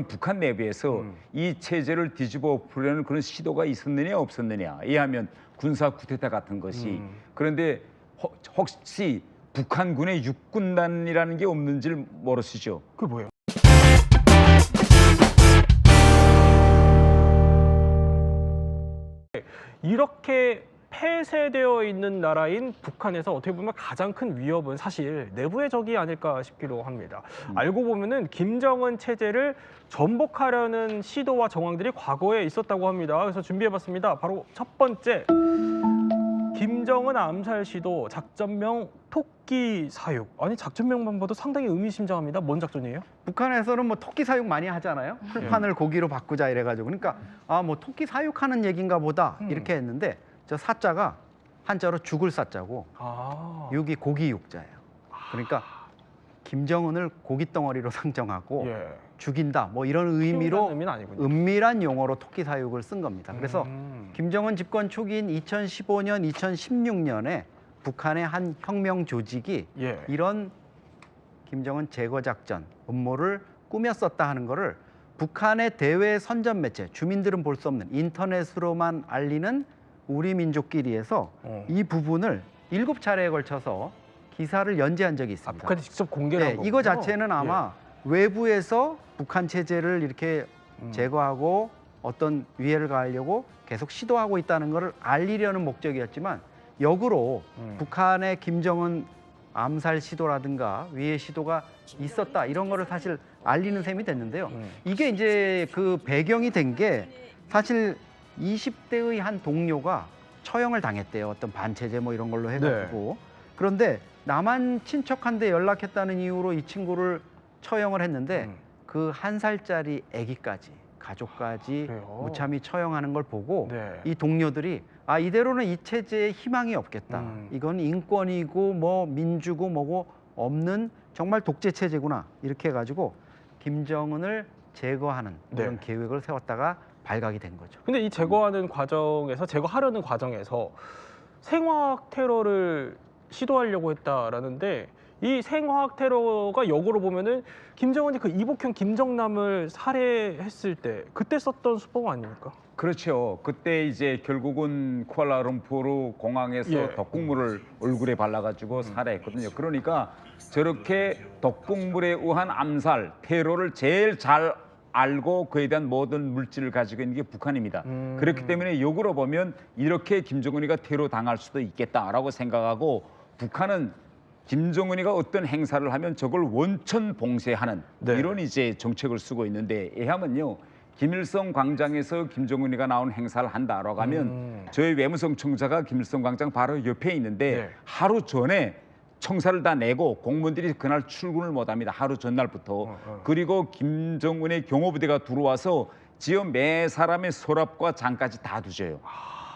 북한 내부에서 이 체제를 뒤집어 엎으려는 그런 시도가 있었느냐 없었느냐 이하면 군사 쿠데타 같은 것이 그런데 혹시 북한군의 육군단이라는 게 없는지를 모르시죠? 그게 뭐예요? 이렇게 폐쇄되어 있는 나라인 북한에서 어떻게 보면 가장 큰 위협은 사실 내부의 적이 아닐까 싶기도 합니다. 알고 보면은 김정은 체제를 전복하려는 시도와 정황들이 과거에 있었다고 합니다. 그래서 준비해봤습니다. 바로 첫 번째, 김정은 암살 시도 작전명 토끼 사육. 아니 작전명만 봐도 상당히 의미심장합니다. 뭔 작전이에요? 북한에서는 뭐 토끼 사육 많이 하잖아요. 풀판을 고기로 바꾸자 이래가지고 그러니까 아 뭐 토끼 사육하는 얘기인가 보다 이렇게 했는데 저 사자가 한자로 죽을 사자고 육이 고기 육자예요. 그러니까 김정은을 고기 덩어리로 상정하고 죽인다 뭐 이런 의미로 의미는 아니군요. 은밀한 용어로 토끼 사육을 쓴 겁니다. 그래서 김정은 집권 초기인 2015년, 2016년에 북한의 한 혁명 조직이 이런 김정은 제거 작전 음모를 꾸몄었다 하는 거를 북한의 대외 선전 매체, 주민들은 볼 수 없는 인터넷으로만 알리는 우리 민족끼리에서 이 부분을 7차례에 걸쳐서 기사를 연재한 적이 있습니다. 북한이 직접 공개한 거군요. 이거 자체는 아마 외부에서 북한 체제를 이렇게 제거하고 어떤 위해를 가하려고 계속 시도하고 있다는 것을 알리려는 목적이었지만 역으로 북한의 김정은 암살 시도라든가 위해 시도가 있었다 이런 거를 사실 알리는 셈이 됐는데요. 이게 이제 그 배경이 된 게 사실 20대의 한 동료가 처형을 당했대요. 어떤 반체제 뭐 이런 걸로 해가지고. 그런데 남한 친척한테 연락했다는 이유로 이 친구를 처형을 했는데 그 1살짜리 아기까지 가족까지 무참히 처형하는 걸 보고 이 동료들이 아 이대로는 이 체제에 희망이 없겠다. 이건 인권이고 뭐 민주고 뭐고 없는 정말 독재 체제구나. 이렇게 해가지고 김정은을 제거하는 이런 계획을 세웠다가 발각이 된 거죠. 근데 이 제거하는 과정에서 제거하려는 과정에서 생화학 테러를 시도하려고 했다라는데 이 생화학 테러가 역으로 보면은 김정은이 그 이복형 김정남을 살해했을 때 그때 썼던 수법 아닙니까? 그렇죠. 그때 이제 결국은 쿠알라룸푸르 공항에서 덕국물을 얼굴에 발라가지고 살해했거든요. 그러니까 저렇게 덕국물에 의한 암살, 테러를 제일 잘 알고 그에 대한 모든 물질을 가지고 있는 게 북한입니다. 그렇기 때문에 역으로 보면 이렇게 김정은이가 테러 당할 수도 있겠다라고 생각하고 북한은 김정은이가 어떤 행사를 하면 저걸 원천 봉쇄하는 이런 이제 정책을 쓰고 있는데 예하면요. 김일성 광장에서 김정은이가 나온 행사를 한다라고 하면 저희 외무성 청사가 김일성 광장 바로 옆에 있는데 하루 전에 청사를 다 내고 공무원들이 그날 출근을 못합니다. 하루 전날부터. 그리고 김정은의 경호부대가 들어와서 지어 매 사람의 서랍과 장까지 다 뒤져요.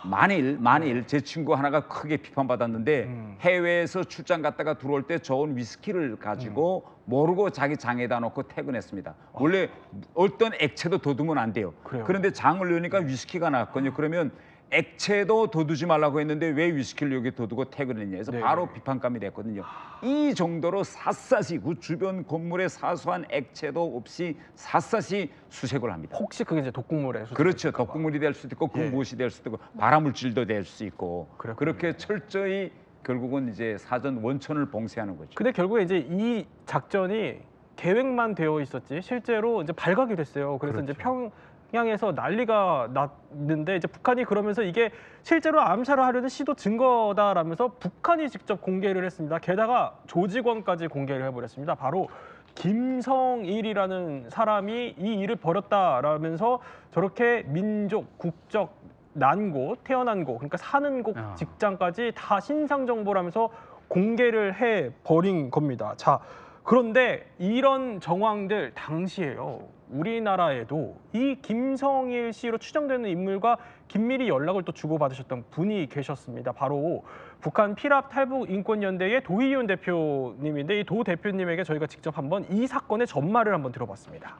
만일 제 친구 하나가 크게 비판받았는데 해외에서 출장 갔다가 들어올 때 좋은 위스키를 가지고 모르고 자기 장에다 놓고 퇴근했습니다. 원래 어떤 액체도 돋우면 안 돼요. 그런데 장을 넣으니까 위스키가 나왔거든요. 그러면 액체도 돋우지 말라고 했는데 왜 위스키를 여기 돋우고 퇴근했냐 해서 바로 비판감이 됐거든요. 이 정도로 샅샅이 그 주변 건물에 사소한 액체도 없이 샅샅이 수색을 합니다. 혹시 그게 이제 독극물에 그렇죠. 덕국물이 될 수도 있고 그 무엇이 될 수도 있고 발암물질도 될 수 있고 그렇게 철저히 결국은 이제 사전 원천을 봉쇄하는 거죠. 근데 결국에 이제 이 작전이 계획만 되어 있었지 실제로 이제 발각이 됐어요. 그래서 이제 평양에서 난리가 났는데 이제 북한이 그러면서 이게 실제로 암살을 하려는 시도 증거다라면서 북한이 직접 공개를 했습니다. 게다가 조직원까지 공개를 해버렸습니다. 바로 김성일이라는 사람이 이 일을 벌였다라면서 저렇게 민족, 국적, 난 곳, 태어난 곳, 그러니까 사는 곳, 직장까지 다 신상 정보라면서 공개를 해버린 겁니다. 자, 그런데 이런 정황들 당시에요. 우리나라에도 이 김성일 씨로 추정되는 인물과 긴밀히 연락을 또 주고받으셨던 분이 계셨습니다. 바로 북한 피랍 탈북 인권연대의 도희윤 대표님인데 이 도 대표님에게 저희가 직접 한번 이 사건의 전말을 한번 들어봤습니다.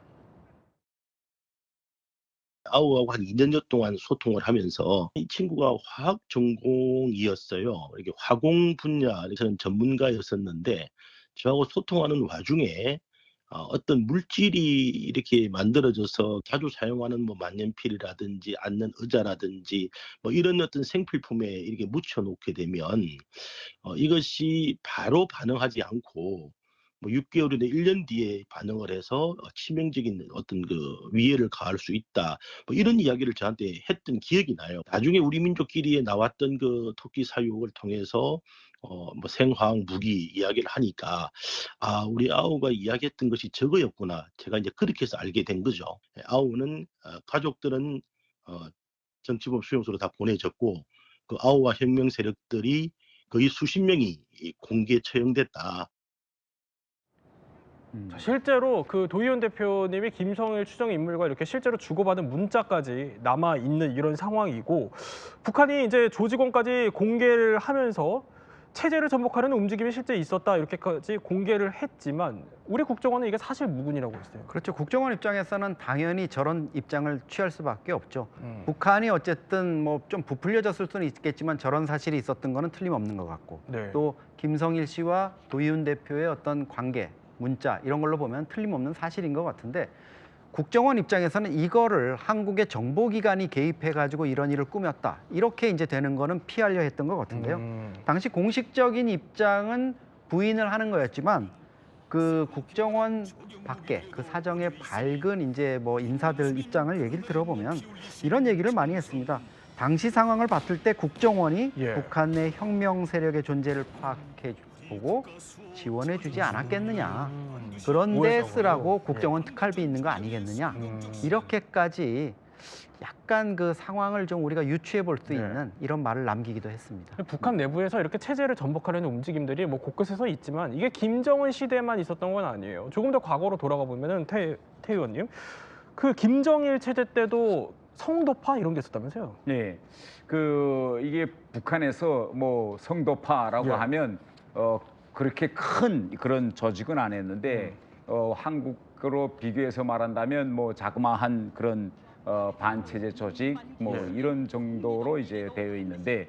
아우하고 한 2년여 동안 소통을 하면서 이 친구가 화학 전공이었어요. 이렇게 화공 분야에서는 전문가였었는데 저하고 소통하는 와중에 어떤 물질이 이렇게 만들어져서 자주 사용하는 뭐 만년필이라든지 앉는 의자라든지 뭐 이런 어떤 생필품에 이렇게 묻혀 놓게 되면 이것이 바로 반응하지 않고 뭐 6개월이나 1년 뒤에 반응을 해서 치명적인 어떤 그 위해를 가할 수 있다. 뭐 이런 이야기를 저한테 했던 기억이 나요. 나중에 우리 민족끼리에 나왔던 그 토끼 사육을 통해서 뭐 생화학 무기 이야기를 하니까 우리 아우가 이야기했던 것이 저거였구나. 제가 이제 그렇게 해서 알게 된 거죠. 아우는 가족들은 정치범 수용소로 다 보내졌고 그 아우와 혁명 세력들이 거의 수십 명이 이 공개 처형됐다. 자, 실제로 그 도의원 대표님이 김성일 추정 인물과 이렇게 실제로 주고받은 문자까지 남아 있는 이런 상황이고, 북한이 이제 조직원까지 공개를 하면서 체제를 전복하려는 움직임이 실제 있었다 이렇게까지 공개를 했지만, 우리 국정원은 이게 사실 무근이라고 했어요. 그렇죠. 국정원 입장에서는 당연히 저런 입장을 취할 수밖에 없죠. 북한이 어쨌든 뭐 좀 부풀려졌을 수는 있겠지만 저런 사실이 있었던 거는 틀림없는 것 같고, 네. 또 김성일 씨와 도의훈 대표의 어떤 관계, 문자 이런 걸로 보면 틀림없는 사실인 것 같은데, 국정원 입장에서는 이거를 한국의 정보기관이 개입해가지고 이런 일을 꾸몄다 이렇게 이제 되는 거는 피하려 했던 것 같은데요. 당시 공식적인 입장은 부인을 하는 거였지만 그 국정원 밖에 그 사정에 밝은 이제 뭐 인사들 입장을 얘기를 들어보면 이런 얘기를 많이 했습니다. 당시 상황을 봤을 때 국정원이 예. 북한 내 혁명 세력의 존재를 파악해 보고 지원해 주지 않았겠느냐. 그런데 오해적으로. 쓰라고 국정원 특활비 있는 거 아니겠느냐. 이렇게까지 약간 그 상황을 좀 우리가 유추해 볼 수 네. 있는 이런 말을 남기기도 했습니다. 북한 내부에서 이렇게 체제를 전복하려는 움직임들이 뭐 곳곳에서 있지만 이게 김정은 시대만 있었던 건 아니에요. 조금 더 과거로 돌아가 보면은 태 의원님, 그 김정일 체제 때도 성도파 이런 게 있었다면서요? 네, 이게 북한에서 뭐 성도파라고 예. 하면 그렇게 큰 그런 조직은 안 했는데 한국으로 비교해서 말한다면 뭐 자그마한 그런 반체제 조직 뭐 예. 이런 정도로 이제 되어 있는데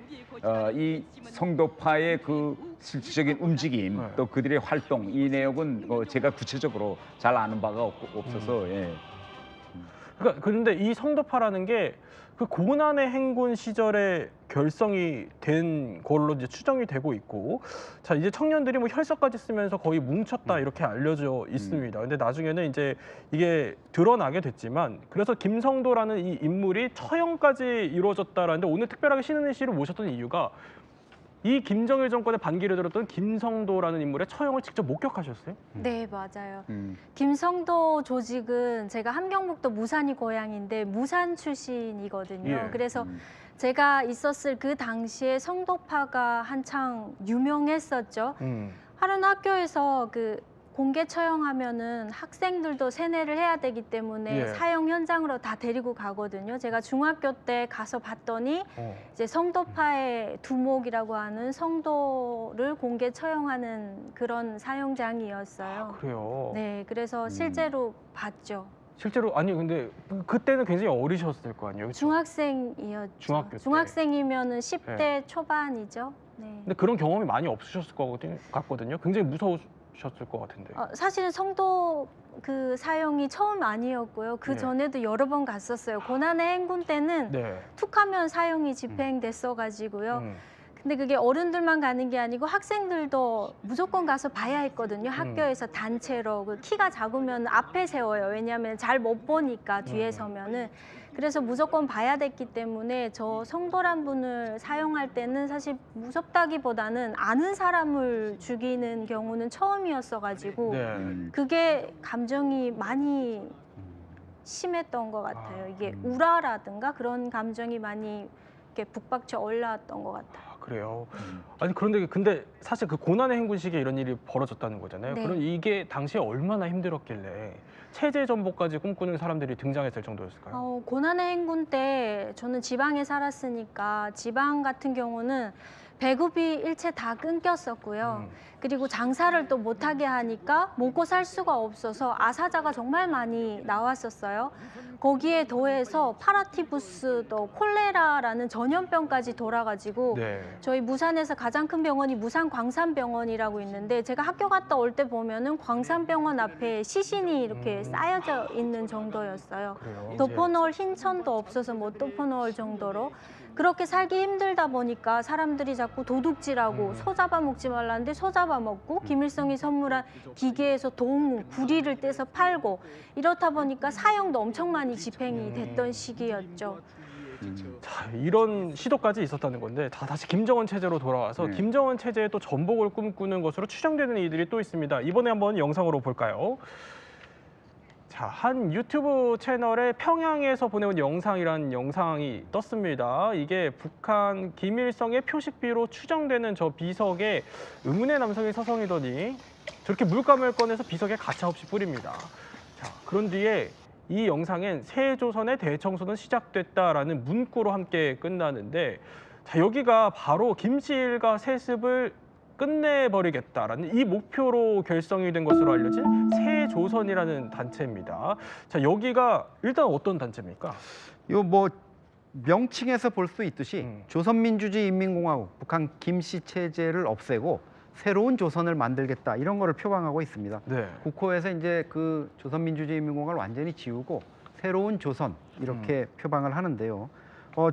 이 성도파의 그 실질적인 움직임 네. 또 그들의 활동 이 내용은 제가 구체적으로 잘 아는 바가 없어서 예. 그러니까 그런데 이 성도파라는 게 그 고난의 행군 시절에 결성이 된 걸로 이제 추정이 되고 있고, 자 이제 청년들이 뭐 혈서까지 쓰면서 거의 뭉쳤다 이렇게 알려져 있습니다. 근데 나중에는 이제 이게 드러나게 됐지만, 그래서 김성도라는 이 인물이 처형까지 이루어졌다라는데, 오늘 특별하게 신은희 씨를 모셨던 이유가 이 김정일 정권의 반기를 들었던 김성도라는 인물의 처형을 직접 목격하셨어요? 네, 맞아요. 김성도 조직은 제가 함경북도 무산이 고향인데 무산 출신이거든요. 예. 그래서 제가 있었을 그 당시에 성도파가 한창 유명했었죠. 하는 학교에서 그 공개 처형하면은 학생들도 세뇌를 해야 되기 때문에 예. 사형 현장으로 다 데리고 가거든요. 제가 중학교 때 가서 봤더니 이제 성도파의 두목이라고 하는 성도를 공개 처형하는 그런 사형장이었어요. 그래요. 네, 그래서 실제로 봤죠. 실제로 아니 근데 그때는 굉장히 어리셨을 거 아니에요? 그쵸? 중학생이었죠. 중학교 때. 중학생이면은 10대 초반이죠. 네. 근데 그런 경험이 많이 없으셨을 같거든요. 굉장히 무서우셨을 것 같은데. 사실은 성도 그 사형이 처음 아니었고요. 그 네. 전에도 여러 번 갔었어요. 고난의 행군 때는 네. 툭하면 사형이 집행됐어가지고요. 근데 그게 어른들만 가는 게 아니고 학생들도 무조건 가서 봐야 했거든요. 학교에서 단체로. 그 키가 작으면 앞에 세워요. 왜냐하면 잘 못 보니까 뒤에 서면은. 그래서 무조건 봐야 됐기 때문에 저 성도란 분을 사용할 때는 사실 무섭다기보다는 아는 사람을 죽이는 경우는 처음이었어가지고 네. 그게 감정이 많이 심했던 것 같아요. 이게 우라라든가 그런 감정이 많이 이렇게 북받쳐 올라왔던 것 같아요. 그래요. 아니 그런데 근데 사실 그 고난의 행군 시기에 이런 일이 벌어졌다는 거잖아요. 네. 그럼 이게 당시에 얼마나 힘들었길래 체제 전복까지 꿈꾸는 사람들이 등장했을 정도였을까요? 고난의 행군 때 저는 지방에 살았으니까 지방 같은 경우는 배급이 일체 다 끊겼었고요. 그리고 장사를 또 못하게 하니까 먹고 살 수가 없어서 아사자가 정말 많이 나왔었어요. 거기에 더해서 파라티푸스 또 콜레라라는 전염병까지 돌아가지고 네. 저희 무산에서 가장 큰 병원이 무산광산병원이라고 있는데 제가 학교 갔다 올 때 보면은 광산병원 앞에 시신이 이렇게 쌓여져 있는 정도였어요. 그래요? 덮어놓을 흰천도 없어서 못 덮어놓을 정도로 그렇게 살기 힘들다 보니까 사람들이 자꾸 도둑질하고 소 잡아먹지 말라는데 소 잡아먹고 김일성이 선물한 기계에서 동무, 구리를 떼서 팔고 이렇다 보니까 사형도 엄청 많이 집행이 됐던 시기였죠. 자, 이런 시도까지 있었다는 건데 다시 김정은 체제로 돌아와서 네. 김정은 체제의 또 전복을 꿈꾸는 것으로 추정되는 이들이 또 있습니다. 이번에 한번 영상으로 볼까요? 자, 한 유튜브 채널에 평양에서 보내온 영상이라는 영상이 떴습니다. 이게 북한 김일성의 표식비로 추정되는 저 비석에 의문의 남성이 서성이더니 저렇게 물감을 꺼내서 비석에 가차없이 뿌립니다. 자, 그런 뒤에 이 영상엔 새 조선의 대청소는 시작됐다라는 문구로 함께 끝나는데 자, 여기가 바로 김씨일가 세습을 끝내버리겠다라는 이 목표로 결성이 된 것으로 알려진 새조선이라는 단체입니다. 자, 여기가 일단 어떤 단체입니까? 요 뭐 명칭에서 볼 수 있듯이 조선민주주의인민공화국 북한 김씨 체제를 없애고 새로운 조선을 만들겠다 이런 거를 표방하고 있습니다. 네. 국호에서 이제 그 조선민주주의인민공화국을 완전히 지우고 새로운 조선 이렇게 표방을 하는데요.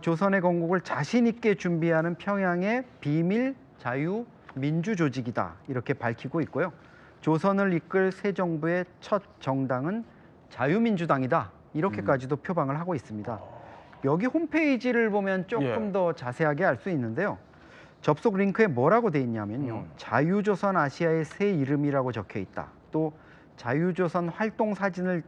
조선의 건국을 자신 있게 준비하는 평양의 비밀 자유 민주 조직이다 이렇게 밝히고 있고요. 조선을 이끌 새 정부의 첫 정당은 자유민주당이다 이렇게까지도 표방을 하고 있습니다. 여기 홈페이지를 보면 조금 더 자세하게 알 수 있는데요. 접속 링크에 뭐라고 돼 있냐면요. 자유조선 아시아의 새 이름이라고 적혀 있다. 또 자유조선 활동 사진을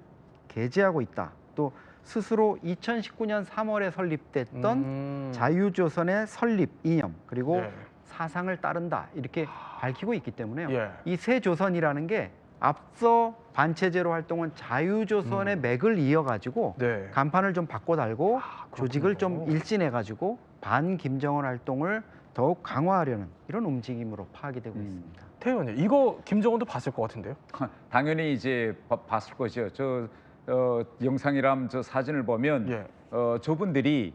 게재하고 있다. 또 스스로 2019년 3월에 설립됐던 자유조선의 설립 이념 그리고 사상을 따른다 이렇게 밝히고 있기 때문에요. 이 새 조선이라는 게 앞서 반체제로 활동한 자유조선의 맥을 이어가지고 간판을 좀 바꿔 달고 조직을 좀 일진해가지고 반 김정은 활동을 더욱 강화하려는 이런 움직임으로 파악이 되고 있습니다. 태현이 이거 김정은도 봤을 것 같은데요? 당연히 이제 봤을 거죠. 저 영상이랑 저 사진을 보면 저분들이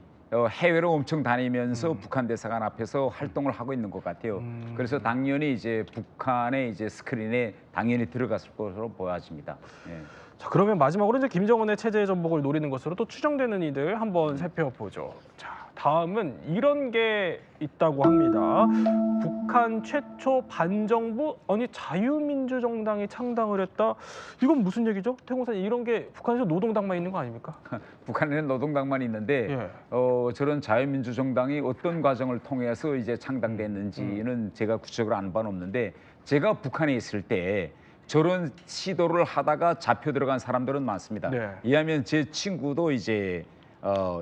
해외로 엄청 다니면서 북한 대사관 앞에서 활동을 하고 있는 것 같아요. 그래서 당연히 이제 북한의 이제 스크린에 당연히 들어갔을 것으로 보여집니다. 예. 자, 그러면 마지막으로 이제 김정은의 체제의 전복을 노리는 것으로 또 추정되는 이들 한번 살펴보죠. 자, 다음은 이런 게 있다고 합니다. 북한 최초 반정부 자유민주정당이 창당을 했다. 이건 무슨 얘기죠? 태공사님 이런 게 북한에서 노동당만 있는 거 아닙니까? 북한에는 노동당만 있는데 저런 자유민주정당이 어떤 과정을 통해서 이제 창당됐는지는 제가 구체적으로 안 봐놓는데 제가 북한에 있을 때 저런 시도를 하다가 잡혀 들어간 사람들은 많습니다. 이하면 제 친구도 이제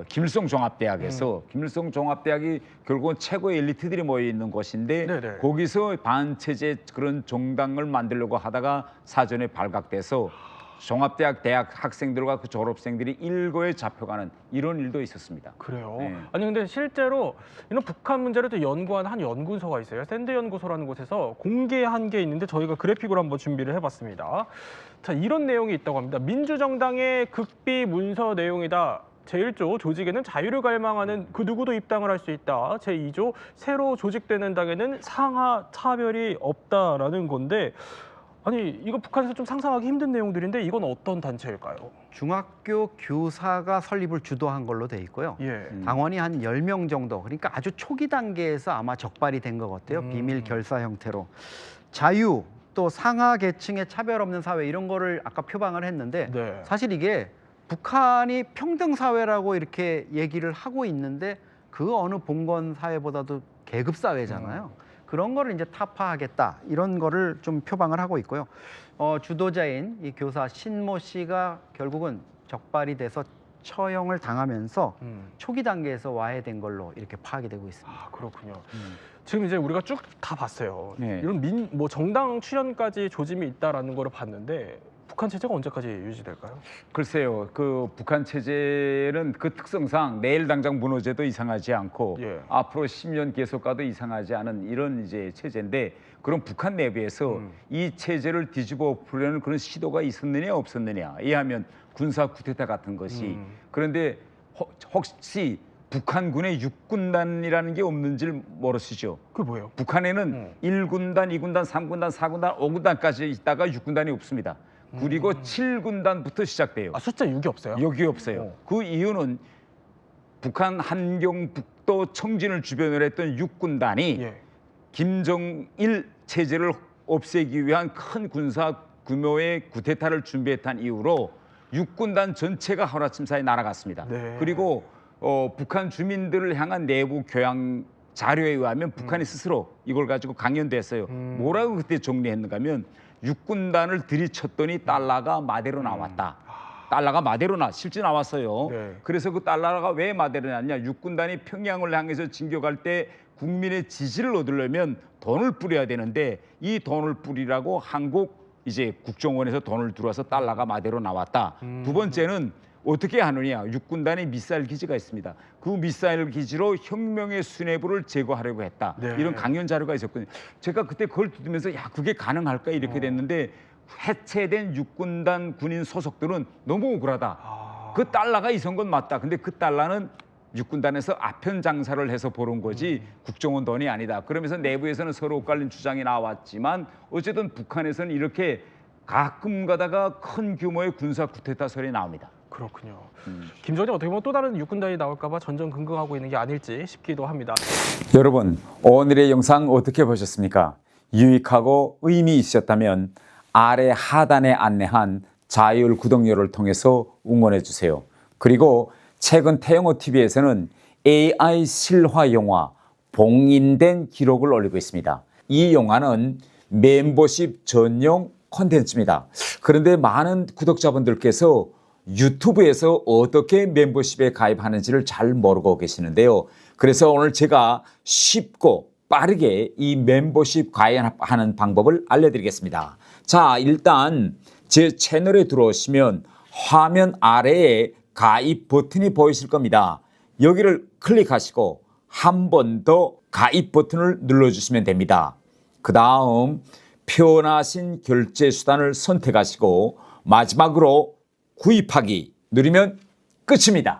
김일성 종합대학에서 김일성 종합대학이 결국은 최고의 엘리트들이 모여 있는 곳인데 거기서 반체제 그런 정당을 만들려고 하다가 사전에 발각돼서 종합대학 대학 학생들과 그 졸업생들이 일거에 잡혀가는 이런 일도 있었습니다. 그래요? 네. 아니 근데 실제로 이런 북한 문제를 또 연구한 한 연구소가 있어요. 샌드 연구소라는 곳에서 공개한 게 있는데 저희가 그래픽으로 한번 준비를 해봤습니다. 자, 이런 내용이 있다고 합니다. 민주정당의 극비 문서 내용이다. 제1조 조직에는 자유를 갈망하는 그 누구도 입당을 할 수 있다. 제2조 새로 조직되는 당에는 상하 차별이 없다라는 건데 아니 이거 북한에서 좀 상상하기 힘든 내용들인데 이건 어떤 단체일까요? 중학교 교사가 설립을 주도한 걸로 돼 있고요. 당원이 한 10명 정도 그러니까 아주 초기 단계에서 아마 적발이 된 것 같아요. 비밀 결사 형태로. 자유 또 상하 계층의 차별 없는 사회 이런 거를 아까 표방을 했는데 사실 이게 북한이 평등 사회라고 이렇게 얘기를 하고 있는데 그 어느 봉건 사회보다도 계급 사회잖아요. 그런 거를 이제 타파하겠다 이런 거를 좀 표방을 하고 있고요. 주도자인 이 교사 신모 씨가 결국은 적발이 돼서 처형을 당하면서 초기 단계에서 와해된 걸로 이렇게 파악이 되고 있습니다. 아, 그렇군요. 지금 이제 우리가 쭉 다 봤어요. 이런 정당 출연까지 조짐이 있다라는 거를 봤는데 북한 체제가 언제까지 유지될까요? 글쎄요, 그 북한 체제는 그 특성상 내일 당장 무너져도 이상하지 않고 예. 앞으로 10년 계속 가도 이상하지 않은 이런 이제 체제인데 그럼 북한 내부에서 이 체제를 뒤집어 엎으려는 그런 시도가 있었느냐 없었느냐 이하면 군사 쿠데타 같은 것이 그런데 혹시 북한군의 육군단이라는 게 없는지를 모르시죠? 그게 뭐예요? 북한에는 1군단, 2군단, 3군단, 4군단, 5군단까지 있다가 6군단이 없습니다. 그리고 7군단부터 시작돼요. 아, 숫자 6이 없어요? 여기 없어요. 그 이유는 북한 한경북도 청진을 주변으로 했던 6군단이 예. 김정일 체제를 없애기 위한 큰 군사 규모의 쿠데타를 준비했다는 이유로 6군단 전체가 하루아침 사이에 날아갔습니다. 네. 그리고 북한 주민들을 향한 내부 교양 자료에 의하면 북한이 스스로 이걸 가지고 강연됐어요. 뭐라고 그때 정리했는가 하면 6군단을 들이쳤더니 달러가 마대로 나왔다. 달러가 마대로 실제 나왔어요. 네. 그래서 그 달러가 왜 마대로 났냐. 6군단이 평양을 향해서 진격할 때 국민의 지지를 얻으려면 돈을 뿌려야 되는데 이 돈을 뿌리라고 한국 이제 국정원에서 돈을 들어와서 달러가 마대로 나왔다. 두 번째는 어떻게 하느냐. 6군단의 미사일 기지가 있습니다. 그 미사일 기지로 혁명의 수뇌부를 제거하려고 했다. 네. 이런 강연 자료가 있었거든요. 제가 그때 그걸 듣으면서 야 그게 가능할까 이렇게 됐는데 해체된 6군단 군인 소속들은 너무 억울하다. 그 달러가 있은 건 맞다. 근데 그 달러는 6군단에서 아편 장사를 해서 벌은 거지 국정원 돈이 아니다. 그러면서 내부에서는 서로 엇갈린 주장이 나왔지만 어쨌든 북한에서는 이렇게 가끔 가다가 큰 규모의 군사 쿠데타 설이 나옵니다. 그렇군요. 김정은이 어떻게 보면 또 다른 육군단이 나올까봐 전전긍긍하고 있는 게 아닐지 싶기도 합니다. 여러분, 오늘의 영상 어떻게 보셨습니까? 유익하고 의미 있으셨다면 아래 하단에 안내한 자율 구독료를 통해서 응원해 주세요. 그리고 최근 태영호 TV에서는 AI 실화 영화 봉인된 기록을 올리고 있습니다. 이 영화는 멤버십 전용 콘텐츠입니다. 그런데 많은 구독자분들께서 유튜브에서 어떻게 멤버십에 가입하는지를 잘 모르고 계시는데요. 그래서 오늘 제가 쉽고 빠르게 이 멤버십 가입하는 방법을 알려드리겠습니다. 자, 일단 제 채널에 들어오시면 화면 아래에 가입 버튼이 보이실 겁니다. 여기를 클릭하시고 한 번 더 가입 버튼을 눌러주시면 됩니다. 그 다음 편하신 결제 수단을 선택하시고 마지막으로 구입하기 누르면 끝입니다.